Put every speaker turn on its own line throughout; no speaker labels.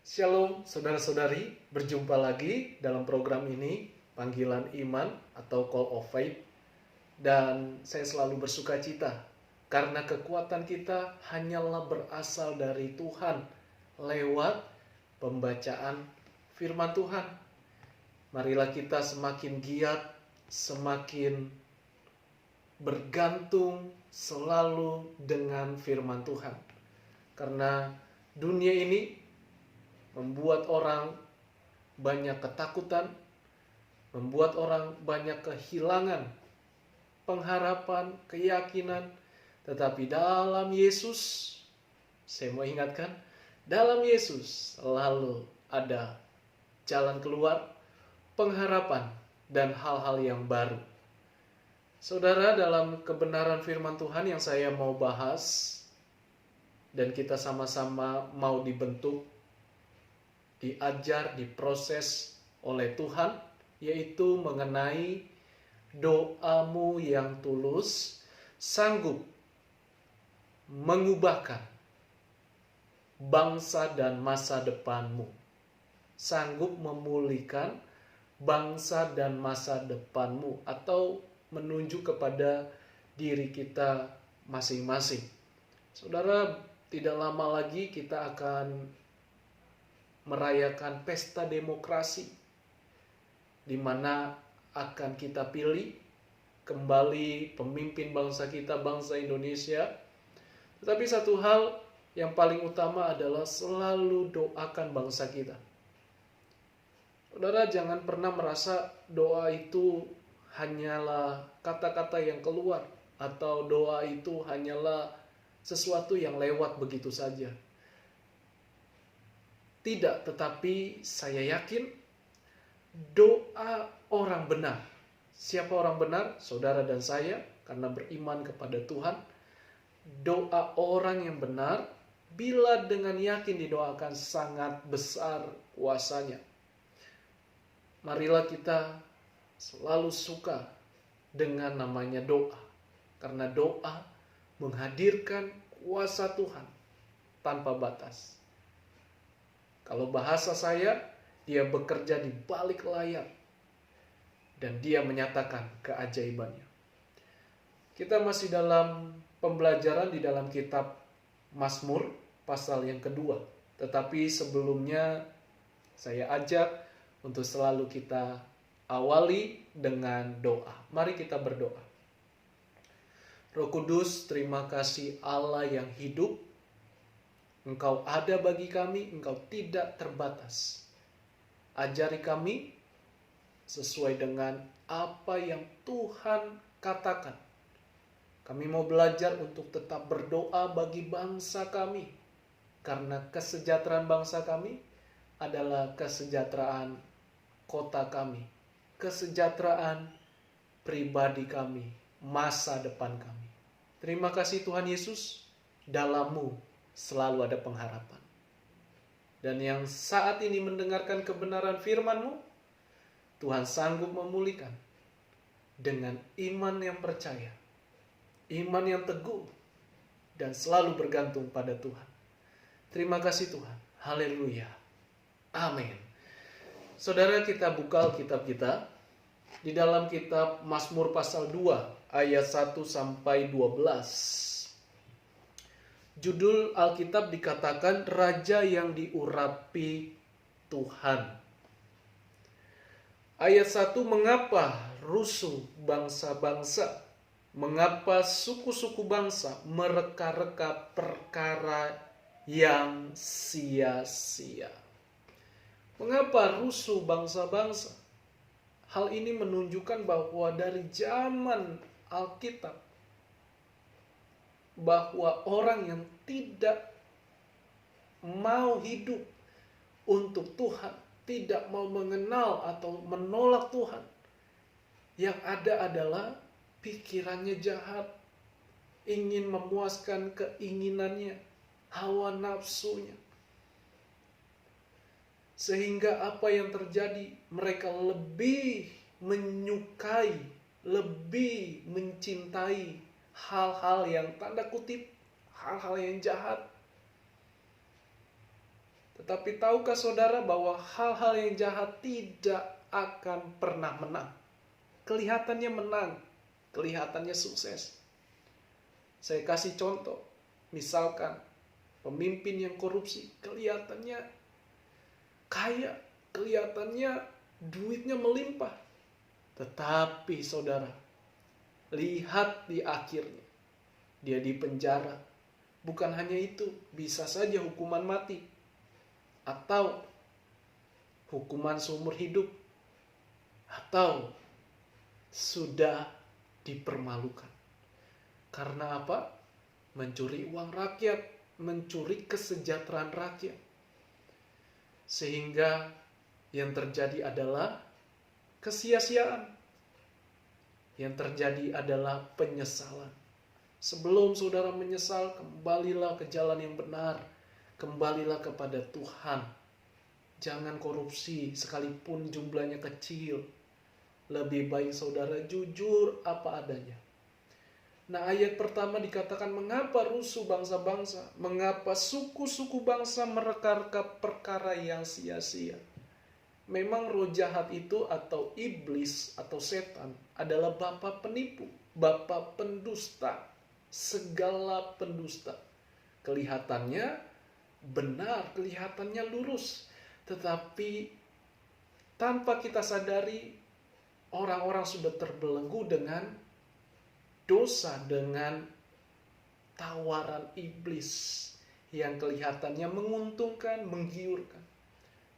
Shalom saudara-saudari, berjumpa lagi dalam program ini, Panggilan Iman atau Call of Faith. Dan saya selalu bersuka cita karena kekuatan kita hanyalah berasal dari Tuhan lewat pembacaan firman Tuhan. Marilah kita semakin giat, semakin bergantung selalu dengan firman Tuhan. Karena dunia ini membuat orang banyak ketakutan, membuat orang banyak kehilangan pengharapan, keyakinan. Tetapi dalam Yesus, saya mau ingatkan, dalam Yesus selalu ada jalan keluar, pengharapan, dan hal-hal yang baru. Saudara, dalam kebenaran firman Tuhan yang saya mau bahas, dan kita sama-sama mau dibentuk, diajar, diproses oleh Tuhan, yaitu mengenai doamu yang tulus sanggup mengubahkan bangsa dan masa depanmu, sanggup memulihkan bangsa dan masa depanmu, atau menunjuk kepada diri kita masing-masing. Saudara, tidak lama lagi kita akan merayakan pesta demokrasi, di mana akan kita pilih kembali pemimpin bangsa kita, bangsa Indonesia. Tetapi satu hal yang paling utama adalah selalu doakan bangsa kita. Saudara, jangan pernah merasa doa itu hanyalah kata-kata yang keluar, atau doa itu hanyalah sesuatu yang lewat begitu saja. Tidak, tetapi saya yakin doa orang benar. Siapa orang benar? Saudara dan saya, karena beriman kepada Tuhan. Doa orang yang benar, bila dengan yakin didoakan, sangat besar kuasanya. Marilah kita selalu suka dengan namanya doa. Karena doa menghadirkan kuasa Tuhan tanpa batas. Kalau bahasa saya, dia bekerja di balik layar dan dia menyatakan keajaibannya. Kita masih dalam pembelajaran di dalam kitab Mazmur pasal yang kedua. Tetapi sebelumnya saya ajak untuk selalu kita awali dengan doa. Mari kita berdoa. Roh Kudus, terima kasih Allah yang hidup. Engkau ada bagi kami, Engkau tidak terbatas. Ajari kami sesuai dengan apa yang Tuhan katakan. Kami mau belajar untuk tetap berdoa bagi bangsa kami. Karena kesejahteraan bangsa kami adalah kesejahteraan kota kami. Kesejahteraan pribadi kami, masa depan kami. Terima kasih Tuhan Yesus, dalam-Mu selalu ada pengharapan. Dan yang saat ini mendengarkan kebenaran firman-Mu, Tuhan sanggup memulihkan dengan iman yang percaya, iman yang teguh, dan selalu bergantung pada Tuhan. Terima kasih Tuhan. Haleluya. Amin. Saudara, kita buka Alkitab kita di dalam kitab Mazmur pasal 2 ayat 1 sampai 12. Judul Alkitab dikatakan Raja yang diurapi Tuhan. Ayat 1, mengapa rusuh bangsa-bangsa? Mengapa suku-suku bangsa mereka-reka perkara yang sia-sia? Mengapa rusuh bangsa-bangsa? Hal ini menunjukkan bahwa dari zaman Alkitab, bahwa orang yang tidak mau hidup untuk Tuhan, tidak mau mengenal atau menolak Tuhan, yang ada adalah pikirannya jahat, ingin memuaskan keinginannya, hawa nafsunya. Sehingga apa yang terjadi? Mereka lebih menyukai, lebih mencintai hal-hal yang tanda kutip, hal-hal yang jahat. Tetapi tahukah saudara bahwa hal-hal yang jahat tidak akan pernah menang? Kelihatannya menang, kelihatannya sukses. Saya kasih contoh, misalkan pemimpin yang korupsi, kelihatannya kaya, kelihatannya duitnya melimpah. Tetapi saudara, lihat di akhirnya, dia di penjara. Bukan hanya itu, bisa saja hukuman mati atau hukuman seumur hidup, atau sudah dipermalukan. Karena apa? Mencuri uang rakyat, mencuri kesejahteraan rakyat. Sehingga yang terjadi adalah kesia-siaan. Yang terjadi adalah penyesalan. Sebelum saudara menyesal, kembalilah ke jalan yang benar. Kembalilah kepada Tuhan. Jangan korupsi sekalipun jumlahnya kecil. Lebih baik saudara jujur apa adanya. Nah, ayat pertama dikatakan, mengapa rusuh bangsa-bangsa? Mengapa suku-suku bangsa mereka-reka perkara yang sia-sia? Memang roh jahat itu atau iblis atau setan adalah bapa penipu, bapa pendusta, segala pendusta. Kelihatannya benar, kelihatannya lurus, tetapi tanpa kita sadari orang-orang sudah terbelenggu dengan dosa, dengan tawaran iblis yang kelihatannya menguntungkan, menggiurkan.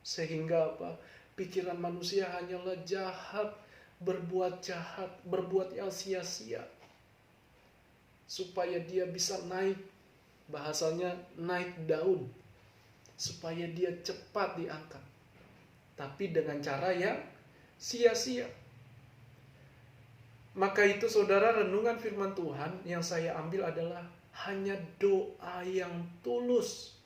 Sehingga apa? Pikiran manusia hanyalah jahat, berbuat yang sia-sia. Supaya dia bisa naik, bahasanya naik daun. Supaya dia cepat diangkat. Tapi dengan cara yang sia-sia. Maka itu saudara, renungan firman Tuhan yang saya ambil adalah hanya doa yang tulus.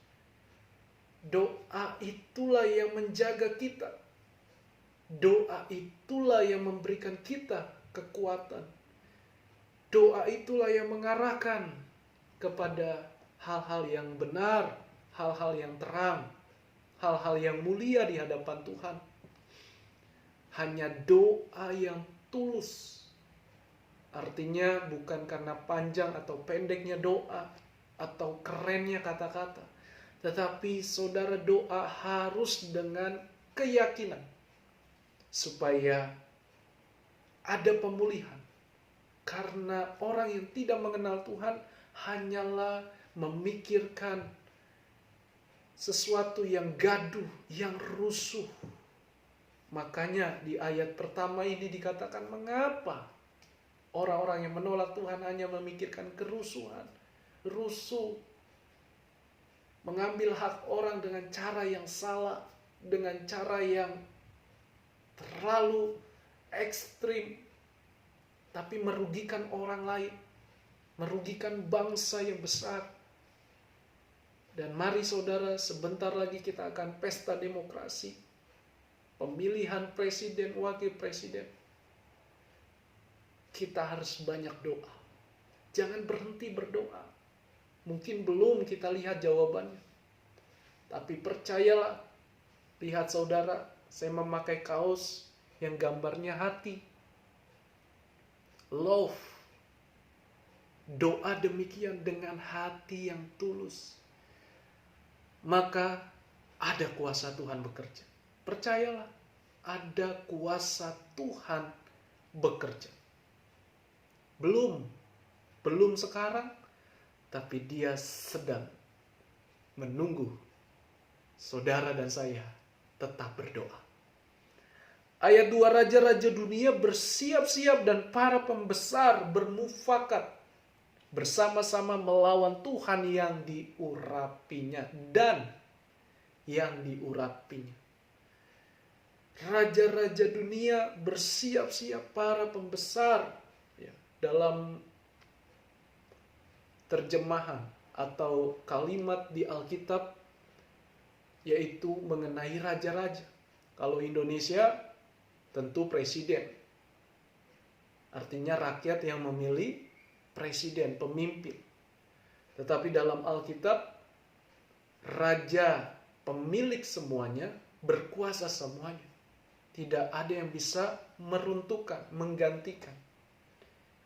Doa itulah yang menjaga kita. Doa itulah yang memberikan kita kekuatan. Doa itulah yang mengarahkan kepada hal-hal yang benar, hal-hal yang terang, hal-hal yang mulia di hadapan Tuhan. Hanya doa yang tulus. Artinya bukan karena panjang atau pendeknya doa atau kerennya kata-kata. Tetapi saudara, doa harus dengan keyakinan. Supaya ada pemulihan. Karena orang yang tidak mengenal Tuhan hanyalah memikirkan sesuatu yang gaduh, yang rusuh. Makanya di ayat pertama ini dikatakan, mengapa orang-orang yang menolak Tuhan hanya memikirkan kerusuhan, rusuh, mengambil hak orang dengan cara yang salah, dengan cara yang terlalu ekstrim, tapi merugikan orang lain, merugikan bangsa yang besar. Dan mari saudara, sebentar lagi kita akan pesta demokrasi, pemilihan presiden, wakil presiden. Kita harus banyak doa. Jangan berhenti berdoa. Mungkin belum kita lihat jawabannya. Tapi percayalah, lihat saudara, saya memakai kaos yang gambarnya hati. Love. Doa demikian dengan hati yang tulus. Maka ada kuasa Tuhan bekerja. Percayalah, ada kuasa Tuhan bekerja. Belum sekarang, tapi dia sedang menunggu saudara dan saya tetap berdoa. Ayat 2, raja-raja dunia bersiap-siap dan para pembesar bermufakat bersama-sama melawan Tuhan yang diurapinya dan yang diurapinya. Raja-raja dunia bersiap-siap, para pembesar, ya, dalam terjemahan atau kalimat di Alkitab yaitu mengenai raja-raja. Kalau Indonesia tentu presiden. Artinya rakyat yang memilih presiden, pemimpin. Tetapi dalam Alkitab, raja, pemilik semuanya, berkuasa semuanya. Tidak ada yang bisa meruntuhkan, menggantikan.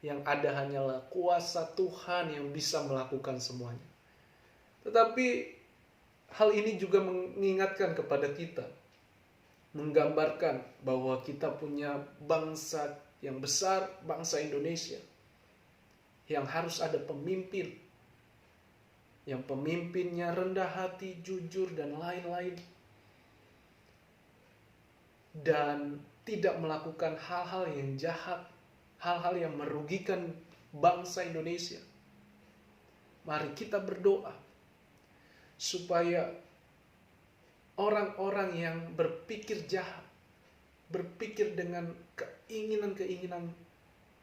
Yang ada hanyalah kuasa Tuhan yang bisa melakukan semuanya. Tetapi hal ini juga mengingatkan kepada kita, menggambarkan bahwa kita punya bangsa yang besar, bangsa Indonesia, yang harus ada pemimpin, yang pemimpinnya rendah hati, jujur, dan lain-lain, dan tidak melakukan hal-hal yang jahat, hal-hal yang merugikan bangsa Indonesia. Mari kita berdoa supaya orang-orang yang berpikir jahat, berpikir dengan keinginan-keinginan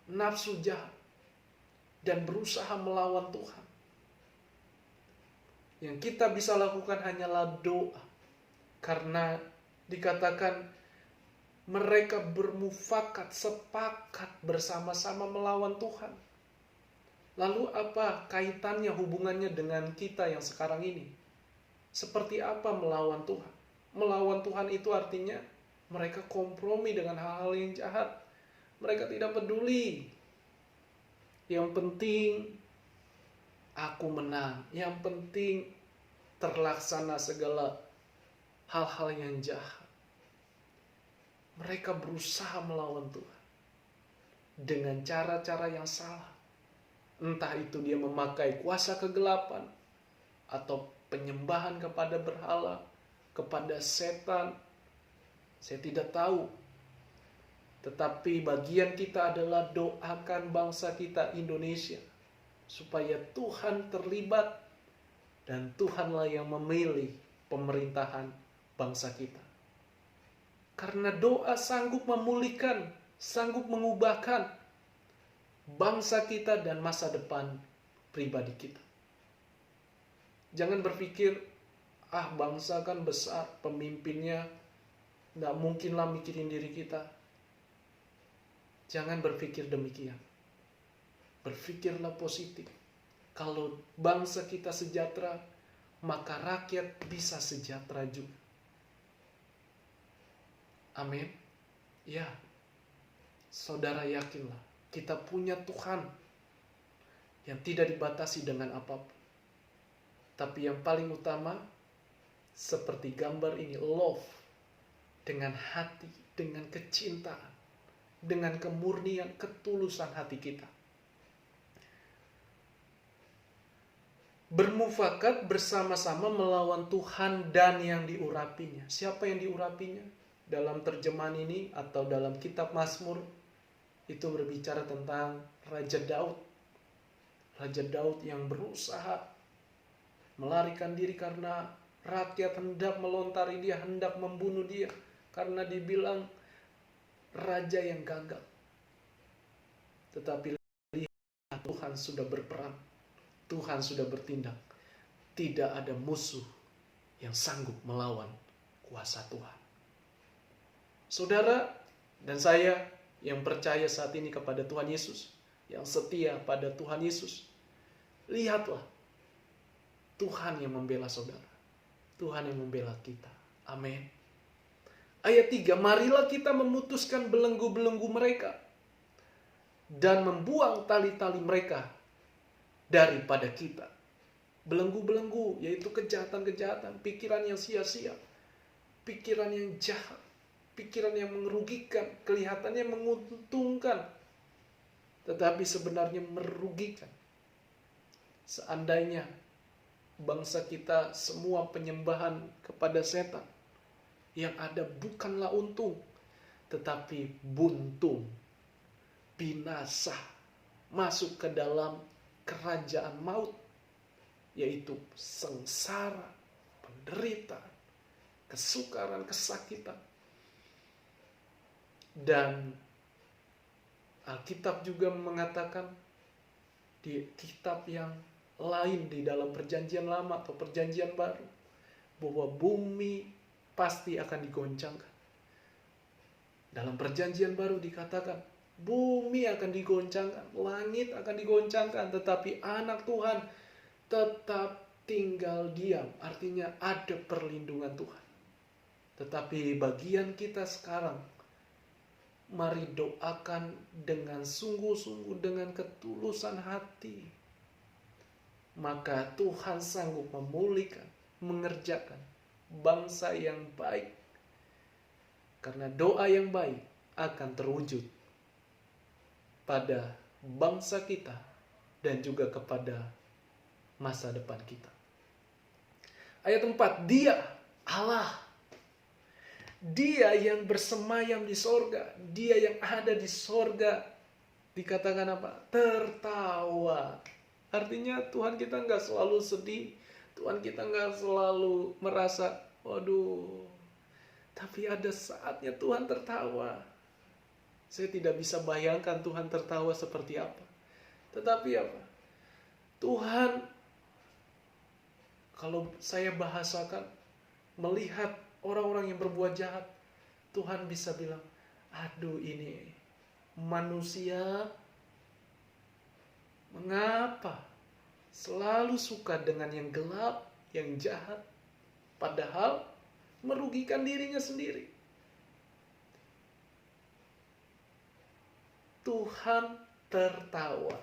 nafsu jahat, dan berusaha melawan Tuhan, yang kita bisa lakukan hanyalah doa. Karena dikatakan mereka bermufakat, sepakat bersama-sama melawan Tuhan. Lalu apa kaitannya, hubungannya dengan kita yang sekarang ini? Seperti apa melawan Tuhan? Melawan Tuhan itu artinya mereka kompromi dengan hal-hal yang jahat. Mereka tidak peduli. Yang penting aku menang. Yang penting terlaksana segala hal-hal yang jahat. Mereka berusaha melawan Tuhan dengan cara-cara yang salah. Entah itu dia memakai kuasa kegelapan, atau penyembahan kepada berhala, kepada setan. Saya tidak tahu. Tetapi bagian kita adalah doakan bangsa kita Indonesia, supaya Tuhan terlibat, dan Tuhanlah yang memilih pemerintahan bangsa kita. Karena doa sanggup memulihkan, sanggup mengubahkan bangsa kita dan masa depan pribadi kita. Jangan berpikir, bangsa kan besar, pemimpinnya gak mungkinlah mikirin diri kita. Jangan berpikir demikian. Berpikirlah positif. Kalau bangsa kita sejahtera, maka rakyat bisa sejahtera juga. Amin. Ya, saudara yakinlah, kita punya Tuhan yang tidak dibatasi dengan apapun. Tapi yang paling utama, seperti gambar ini, love, dengan hati, dengan kecintaan, dengan kemurnian, ketulusan hati kita. Bermufakat bersama-sama melawan Tuhan dan yang diurapinya. Siapa yang diurapinya? Dalam terjemahan ini atau dalam kitab Mazmur, itu berbicara tentang Raja Daud. Raja Daud yang berusaha melarikan diri karena rakyat hendak melontari dia, hendak membunuh dia, karena dibilang raja yang gagal. Tetapi lihat, Tuhan sudah berperang, Tuhan sudah bertindak. Tidak ada musuh yang sanggup melawan kuasa Tuhan. Saudara dan saya yang percaya saat ini kepada Tuhan Yesus, yang setia pada Tuhan Yesus, lihatlah, Tuhan yang membela saudara, Tuhan yang membela kita. Amin. Ayat 3, marilah kita memutuskan belenggu-belenggu mereka dan membuang tali-tali mereka daripada kita. Belenggu-belenggu yaitu kejahatan-kejahatan, pikiran yang sia-sia, pikiran yang jahat, pikiran yang merugikan, kelihatannya menguntungkan, tetapi sebenarnya merugikan. Seandainya bangsa kita semua penyembahan kepada setan, yang ada bukanlah untung, tetapi buntung, binasa, masuk ke dalam kerajaan maut, yaitu sengsara, penderitaan, kesukaran, kesakitan. Dan Alkitab juga mengatakan di kitab yang lain di dalam perjanjian lama atau perjanjian baru, bahwa bumi pasti akan digoncangkan. Dalam perjanjian baru dikatakan bumi akan digoncangkan, langit akan digoncangkan, tetapi anak Tuhan tetap tinggal diam, artinya ada perlindungan Tuhan. Tetapi bagian kita sekarang, mari doakan dengan sungguh-sungguh, dengan ketulusan hati. Maka Tuhan sanggup memulihkan, mengerjakan bangsa yang baik. Karena doa yang baik akan terwujud pada bangsa kita dan juga kepada masa depan kita. Ayat 4, Dia Allah, Dia yang bersemayam di sorga, Dia yang ada di sorga, dikatakan apa? Tertawa. Artinya Tuhan kita nggak selalu sedih, Tuhan kita nggak selalu merasa, waduh, tapi ada saatnya Tuhan tertawa. Saya tidak bisa bayangkan Tuhan tertawa seperti apa. Tetapi apa? Tuhan, kalau saya bahasakan, melihat orang-orang yang berbuat jahat, Tuhan bisa bilang, aduh ini manusia mengapa selalu suka dengan yang gelap, yang jahat, padahal merugikan dirinya sendiri. Tuhan tertawa.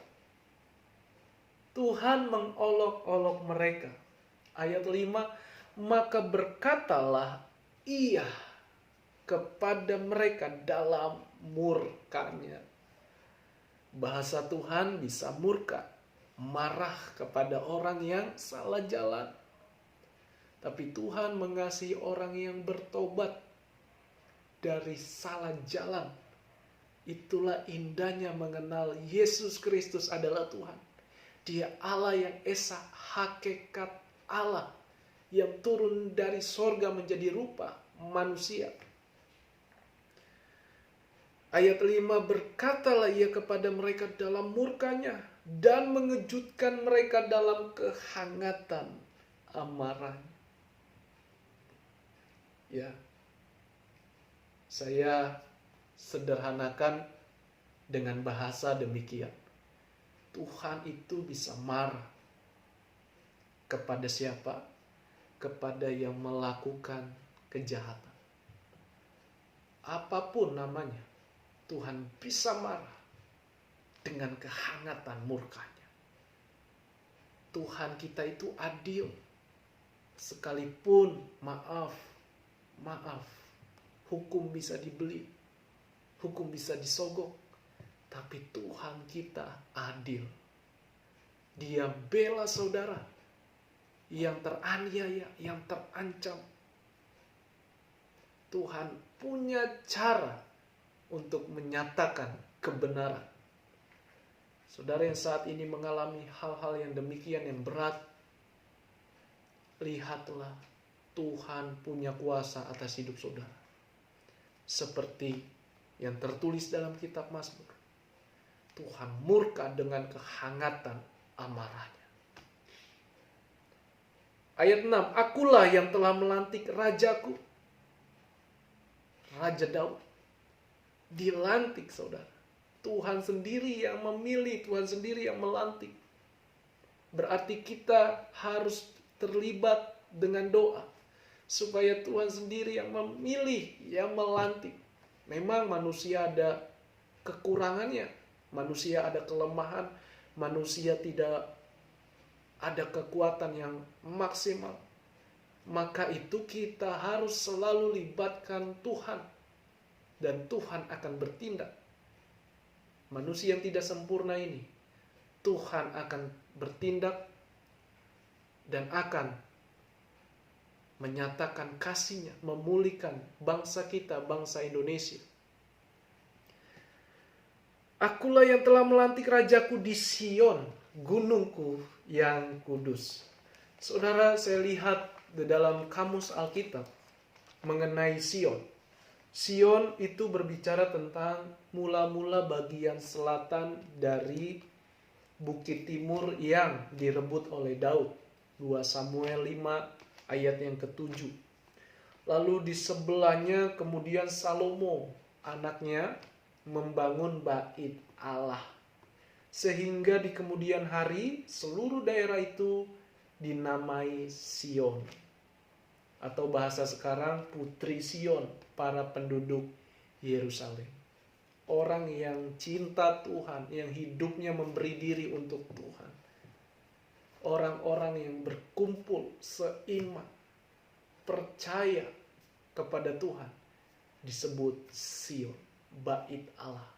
Tuhan mengolok-olok mereka. Ayat 5, maka berkatalah Ia kepada mereka dalam murkanya. Bahasa Tuhan bisa murka, marah kepada orang yang salah jalan. Tapi Tuhan mengasihi orang yang bertobat dari salah jalan. Itulah indahnya mengenal Yesus Kristus adalah Tuhan. Dia Allah yang esa, hakikat Allah yang turun dari sorga menjadi rupa manusia. Ayat 5, berkatalah Ia kepada mereka dalam murkanya dan mengejutkan mereka dalam kehangatan amarahnya. Ya, saya sederhanakan dengan bahasa demikian. Tuhan itu bisa marah kepada siapa? Kepada yang melakukan kejahatan. Apapun namanya, Tuhan bisa marah dengan kehangatan murkanya. Tuhan kita itu adil. Sekalipun maaf, hukum bisa dibeli, hukum bisa disogok, tapi Tuhan kita adil. Dia bela saudara yang teraniaya, yang terancam. Tuhan punya cara untuk menyatakan kebenaran. Saudara yang saat ini mengalami hal-hal yang demikian yang berat, lihatlah Tuhan punya kuasa atas hidup saudara. Seperti yang tertulis dalam kitab Mazmur. Tuhan murka dengan kehangatan amarahnya. Ayat 6, akulah yang telah melantik rajaku. Raja Daud. Dilantik saudara. Tuhan sendiri yang memilih, Tuhan sendiri yang melantik. Berarti kita harus terlibat dengan doa. Supaya Tuhan sendiri yang memilih, yang melantik. Memang manusia ada kekurangannya. Manusia ada kelemahan. Manusia tidak ada kekuatan yang maksimal. Maka itu kita harus selalu libatkan Tuhan. Dan Tuhan akan bertindak. Manusia yang tidak sempurna ini, Tuhan akan bertindak dan akan menyatakan kasih-Nya, memulihkan bangsa kita, bangsa Indonesia. Akulah yang telah melantik rajaku di Sion, gunungku yang kudus. Saudara, saya lihat di dalam kamus Alkitab mengenai Sion. Sion itu berbicara tentang mula-mula bagian selatan dari Bukit Timur yang direbut oleh Daud. 2 Samuel 5 ayat yang ke-7. Lalu di sebelahnya kemudian Salomo, anaknya, membangun bait Allah. Sehingga di kemudian hari seluruh daerah itu dinamai Sion, atau bahasa sekarang Putri Sion, para penduduk Yerusalem. Orang yang cinta Tuhan, yang hidupnya memberi diri untuk Tuhan. Orang-orang yang berkumpul seiman, percaya kepada Tuhan, disebut Sion, Bait Allah.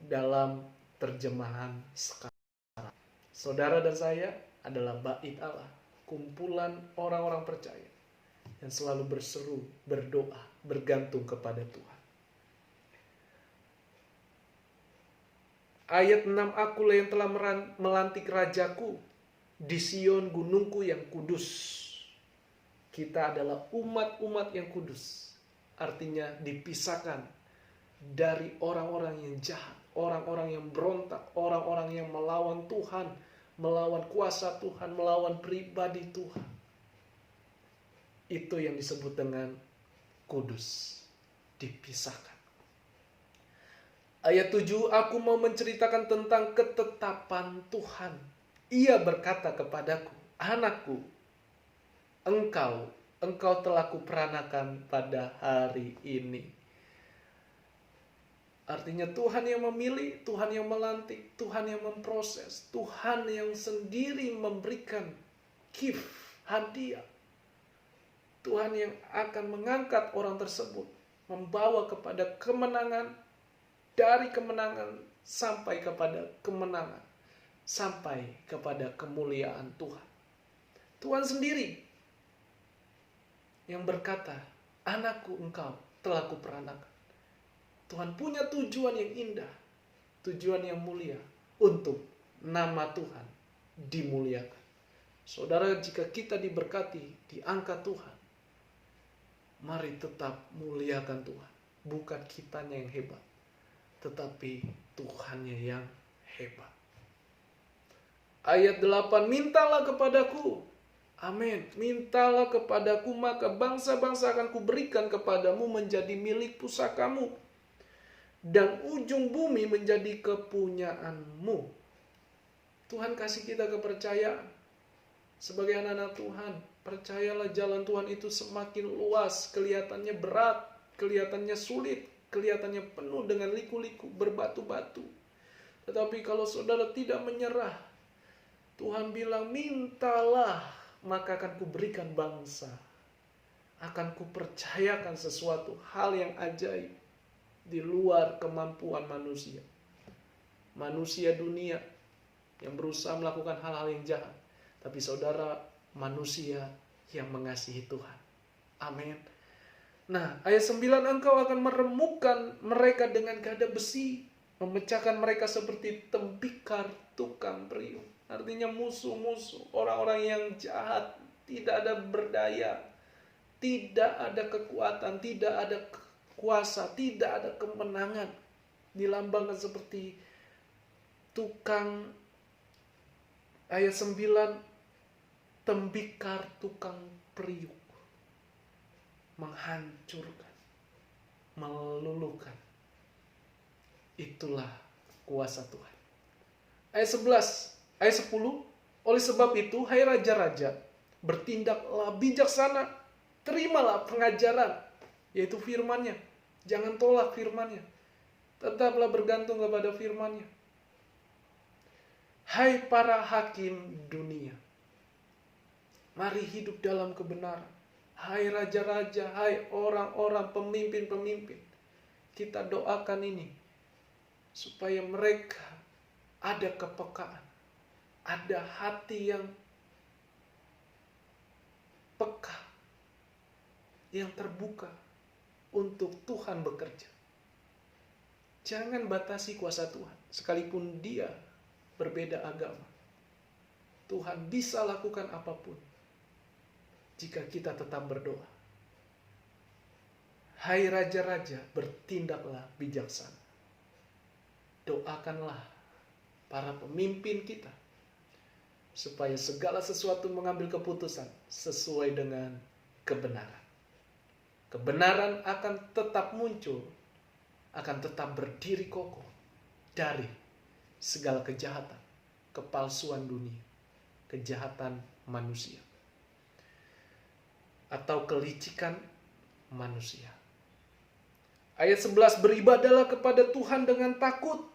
Dalam terjemahan sekarang, saudara dan saya adalah Bait Allah, kumpulan orang-orang percaya yang selalu berseru, berdoa, bergantung kepada Tuhan. Ayat 6, akulah yang telah melantik rajaku di Sion gunungku yang kudus. Kita adalah umat-umat yang kudus. Artinya dipisahkan dari orang-orang yang jahat, orang-orang yang berontak, orang-orang yang melawan Tuhan, melawan kuasa Tuhan, melawan pribadi Tuhan. Itu yang disebut dengan kudus, dipisahkan. Ayat 7, aku mau menceritakan tentang ketetapan Tuhan. Ia berkata kepadaku, anakku, engkau telah kuperanakan pada hari ini. Artinya Tuhan yang memilih, Tuhan yang melantik, Tuhan yang memproses, Tuhan yang sendiri memberikan gift, hadiah. Tuhan yang akan mengangkat orang tersebut, membawa kepada kemenangan, dari kemenangan sampai kepada kemenangan, sampai kepada kemuliaan Tuhan. Tuhan sendiri yang berkata, anakku, engkau telah kuperanakan. Tuhan punya tujuan yang indah, tujuan yang mulia untuk nama Tuhan dimuliakan. Saudara, jika kita diberkati, diangkat Tuhan, mari tetap muliakan Tuhan. Bukan kitanya yang hebat, tetapi Tuhannya yang hebat. Ayat 8, mintalah kepadaku. Amin. Mintalah kepadaku, maka bangsa-bangsa akan kuberikan kepadamu menjadi milik pusakamu, dan ujung bumi menjadi kepunyaanmu. Tuhan kasih kita kepercayaan. Sebagai anak-anak Tuhan, percayalah jalan Tuhan itu semakin luas, kelihatannya berat, kelihatannya sulit, kelihatannya penuh dengan liku-liku, berbatu-batu. Tetapi kalau saudara tidak menyerah, Tuhan bilang, mintalah, maka akan kuberikan bangsa. Akan kupercayakan sesuatu hal yang ajaib di luar kemampuan manusia. Manusia dunia yang berusaha melakukan hal-hal yang jahat. Tapi saudara, manusia yang mengasihi Tuhan. Amin. Nah, ayat 9, engkau akan meremukkan mereka dengan gada besi, memecahkan mereka seperti tembikar tukang periuk. Artinya musuh-musuh, orang-orang yang jahat, tidak ada berdaya, tidak ada kekuatan, tidak ada kuasa, tidak ada kemenangan. Dilambangkan seperti tukang, ayat 9, tembikar tukang periuk. Menghancurkan, meluluhkan. Itulah kuasa Tuhan. Ayat 11, ayat 10, oleh sebab itu, hai raja-raja, bertindaklah bijaksana, terimalah pengajaran, yaitu firman-Nya. Jangan tolak firman-Nya. Tetaplah bergantung kepada firman-Nya. Hai para hakim dunia, mari hidup dalam kebenaran. Hai raja-raja, hai orang-orang pemimpin-pemimpin, kita doakan ini supaya mereka ada kepekaan, ada hati yang peka, yang terbuka untuk Tuhan bekerja. Jangan batasi kuasa Tuhan, sekalipun dia berbeda agama. Tuhan bisa lakukan apapun jika kita tetap berdoa. Hai raja-raja, bertindaklah bijaksana. Doakanlah para pemimpin kita supaya segala sesuatu mengambil keputusan sesuai dengan kebenaran. Kebenaran akan tetap muncul, akan tetap berdiri kokoh dari segala kejahatan, kepalsuan dunia. kejahatan manusia atau kelicikan manusia. Ayat 11, beribadahlah kepada Tuhan dengan takut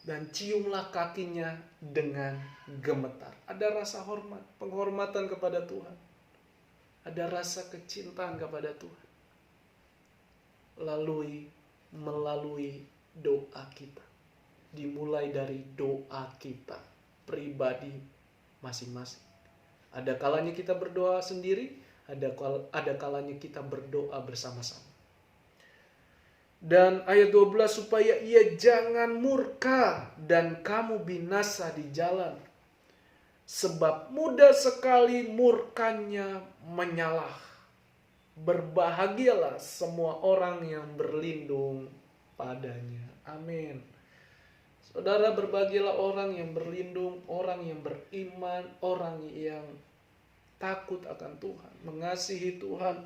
dan ciumlah kakinya dengan gemetar. Ada rasa hormat, penghormatan kepada Tuhan. Ada rasa kecintaan kepada Tuhan. Melalui doa kita. Dimulai dari doa kita pribadi masing-masing. Ada kalanya kita berdoa sendiri, ada kalanya kita berdoa bersama-sama. Dan ayat 12, supaya ia jangan murka dan kamu binasa di jalan. Sebab mudah sekali murkanya menyala. Berbahagialah semua orang yang berlindung padanya. Amin. Saudara, berbahagialah orang yang berlindung, orang yang beriman, orang yang takut akan Tuhan, mengasihi Tuhan.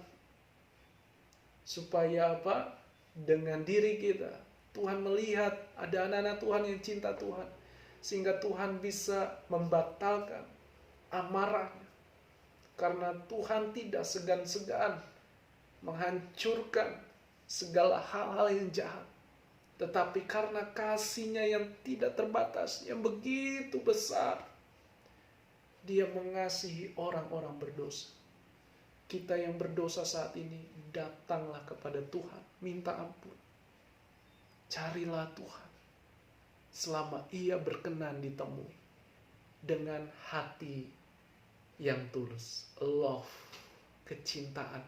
Supaya apa? Dengan diri kita, Tuhan melihat ada anak-anak Tuhan yang cinta Tuhan, sehingga Tuhan bisa membatalkan amarahnya. Karena Tuhan tidak segan-segan menghancurkan segala hal-hal yang jahat. Tetapi karena kasih-Nya yang tidak terbatas, yang begitu besar, Dia mengasihi orang-orang berdosa. Kita yang berdosa saat ini, datanglah kepada Tuhan, minta ampun. Carilah Tuhan selama Ia berkenan ditemui dengan hati yang tulus. Love, kecintaan,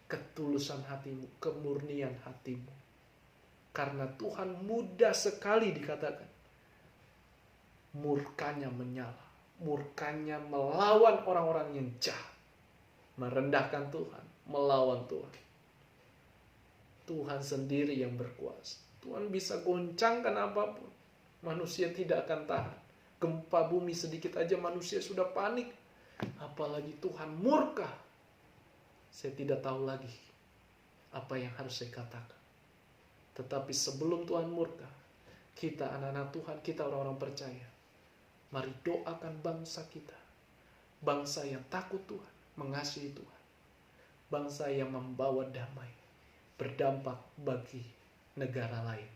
ketulusan hatimu, kemurnian hatimu. Karena Tuhan mudah sekali dikatakan, murkanya menyala, murkanya melawan orang-orang yang jahat. Merendahkan Tuhan, melawan Tuhan. Tuhan sendiri yang berkuasa. Tuhan bisa goncangkan apapun. Manusia tidak akan tahan. Gempa bumi sedikit aja manusia sudah panik. Apalagi Tuhan murka. Saya tidak tahu lagi apa yang harus saya katakan. Tetapi sebelum Tuhan murka, kita anak-anak Tuhan, kita orang-orang percaya, mari doakan bangsa kita. Bangsa yang takut Tuhan, mengasihi Tuhan. Bangsa yang membawa damai, berdampak bagi negara lain.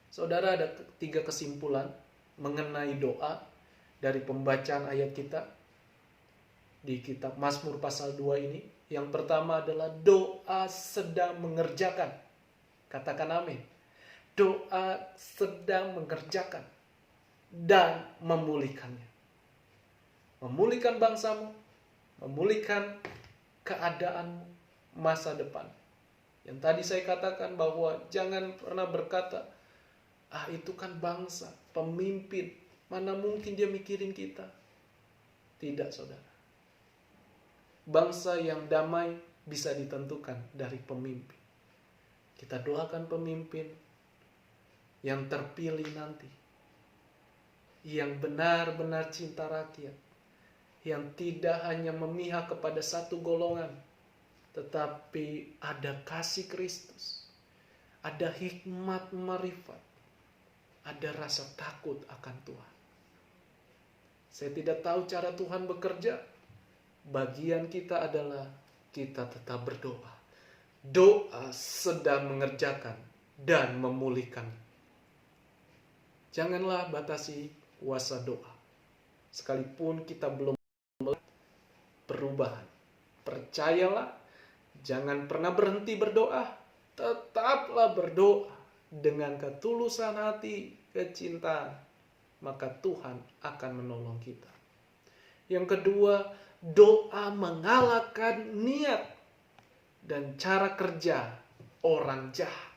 Saudara, ada 3 kesimpulan mengenai doa dari pembacaan ayat kita di kitab Mazmur pasal 2 ini. Yang pertama adalah doa sedang mengerjakan. Katakan amin. Doa sedang mengerjakan dan memulihkannya. Memulihkan bangsamu, memulihkan keadaan masa depan. Yang tadi saya katakan bahwa jangan pernah berkata, itu kan bangsa, pemimpin, mana mungkin dia mikirin kita. Tidak, saudara. Bangsa yang damai bisa ditentukan dari pemimpin. Kita doakan pemimpin yang terpilih nanti, yang benar-benar cinta rakyat, yang tidak hanya memihak kepada satu golongan, tetapi ada kasih Kristus, ada hikmat marifat, ada rasa takut akan Tuhan. Saya tidak tahu cara Tuhan bekerja. Bagian kita adalah kita tetap berdoa. Doa sedang mengerjakan dan memulihkan. Janganlah batasi kuasa doa. Sekalipun kita belum perubahan. Percayalah, jangan pernah berhenti berdoa. Tetaplah berdoa dengan ketulusan hati, kecintaan. Maka Tuhan akan menolong kita. Yang kedua, doa mengalahkan niat dan cara kerja orang jahat.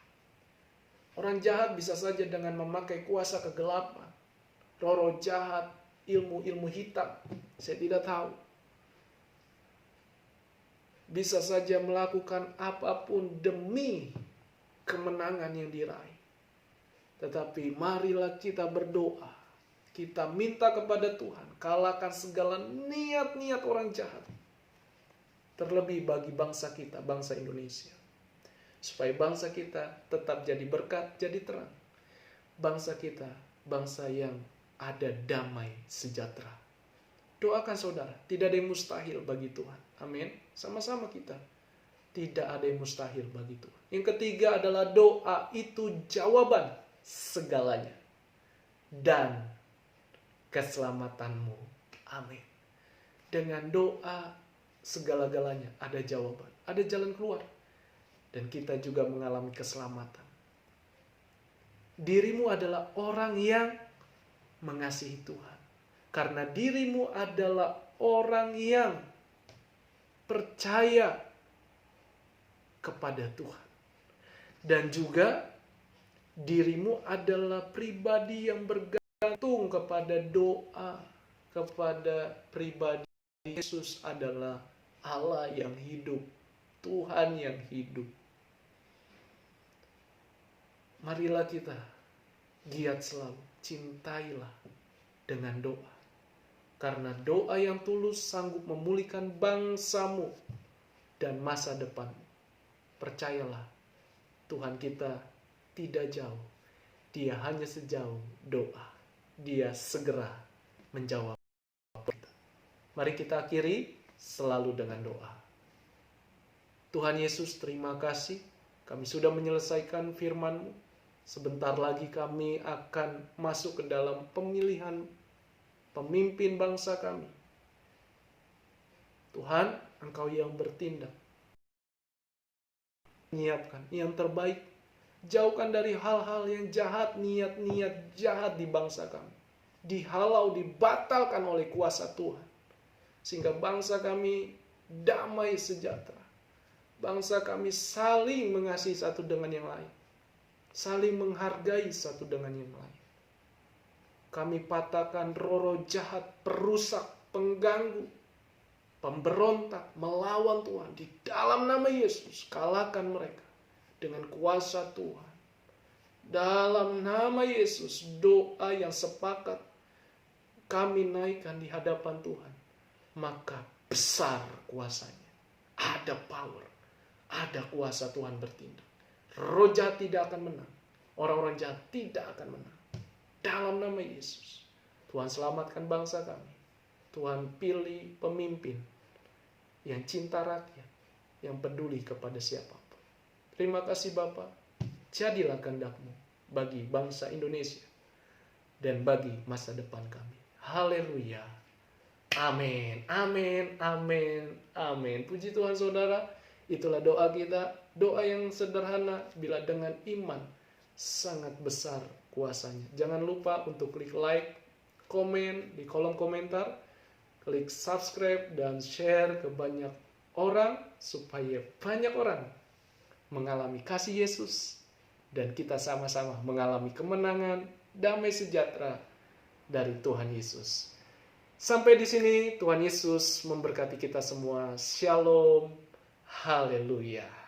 Orang jahat bisa saja dengan memakai kuasa kegelapan, roh-roh jahat, ilmu-ilmu hitam. Saya tidak tahu. Bisa saja melakukan apapun demi kemenangan yang diraih. Tetapi marilah kita berdoa. Kita minta kepada Tuhan, kalahkan segala niat-niat orang jahat. Terlebih bagi bangsa kita, bangsa Indonesia. Supaya bangsa kita tetap jadi berkat, jadi terang. Bangsa kita, bangsa yang ada damai sejahtera. Doakan saudara, tidak ada yang mustahil bagi Tuhan. Amin. Sama-sama kita. Tidak ada yang mustahil bagi Tuhan. Yang ketiga adalah doa itu jawaban segalanya. Dan keselamatanmu. Amin. Dengan doa segala-galanya ada jawaban. Ada jalan keluar. Dan kita juga mengalami keselamatan. Dirimu adalah orang yang mengasihi Tuhan. Karena dirimu adalah orang yang percaya kepada Tuhan. Dan juga dirimu adalah pribadi yang bergantung kepada doa, kepada pribadi. Yesus adalah Allah yang hidup, Tuhan yang hidup. Marilah kita giat selalu, cintailah dengan doa. Karena doa yang tulus sanggup memulihkan bangsamu dan masa depanmu. Percayalah, Tuhan kita tidak jauh. Dia hanya sejauh doa. Dia segera menjawab kita. Mari kita akhiri selalu dengan doa. Tuhan Yesus, terima kasih. Kami sudah menyelesaikan firman-Mu. Sebentar lagi kami akan masuk ke dalam pemilihan pemimpin bangsa kami. Tuhan, Engkau yang bertindak. Menyiapkan yang terbaik. Jauhkan dari hal-hal yang jahat, niat-niat jahat di bangsa kami. Dihalau, dibatalkan oleh kuasa Tuhan. Sehingga bangsa kami damai sejahtera. Bangsa kami saling mengasihi satu dengan yang lain. Saling menghargai satu dengan yang lain. Kami patahkan roh-roh jahat, perusak, pengganggu, pemberontak, melawan Tuhan. Di dalam nama Yesus, kalahkan mereka dengan kuasa Tuhan. Dalam nama Yesus, doa yang sepakat kami naikkan di hadapan Tuhan. Maka besar kuasanya. Ada power. Ada kuasa Tuhan bertindak. Roh jahat tidak akan menang. Orang-orang jahat tidak akan menang. Dalam nama Yesus, Tuhan selamatkan bangsa kami. Tuhan pilih pemimpin yang cinta rakyat, yang peduli kepada siapapun. Terima kasih Bapa. Jadilah kehendak-Mu bagi bangsa Indonesia dan bagi masa depan kami. Haleluya. Amin. Amin. Amin. Amin. Puji Tuhan saudara. Itulah doa kita. Doa yang sederhana bila dengan iman sangat besar kuasanya. Jangan lupa untuk klik like, komen di kolom komentar, klik subscribe dan share ke banyak orang supaya banyak orang mengalami kasih Yesus dan kita sama-sama mengalami kemenangan, damai sejahtera dari Tuhan Yesus. Sampai di sini Tuhan Yesus memberkati kita semua. Shalom. Haleluya.